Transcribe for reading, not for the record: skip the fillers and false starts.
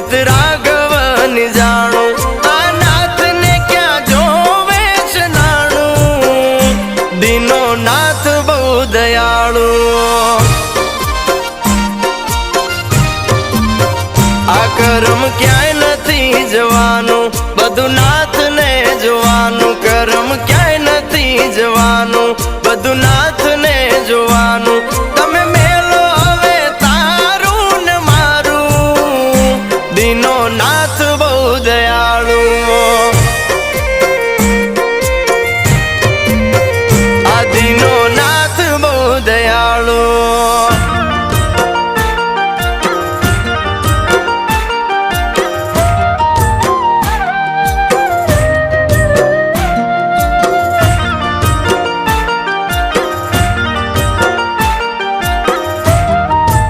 ભગત રાઘવની જાણું આ નાથ ને ક્યાં જોવે છે નાણું દીનો નાથ બહુ દયાળુ આ કરમ ક્યાંય નથી જવાનું બધું નાથ ને જોવાનું કરમ ક્યાંય નથી જવાનું બધું નાથ ને જોવાનું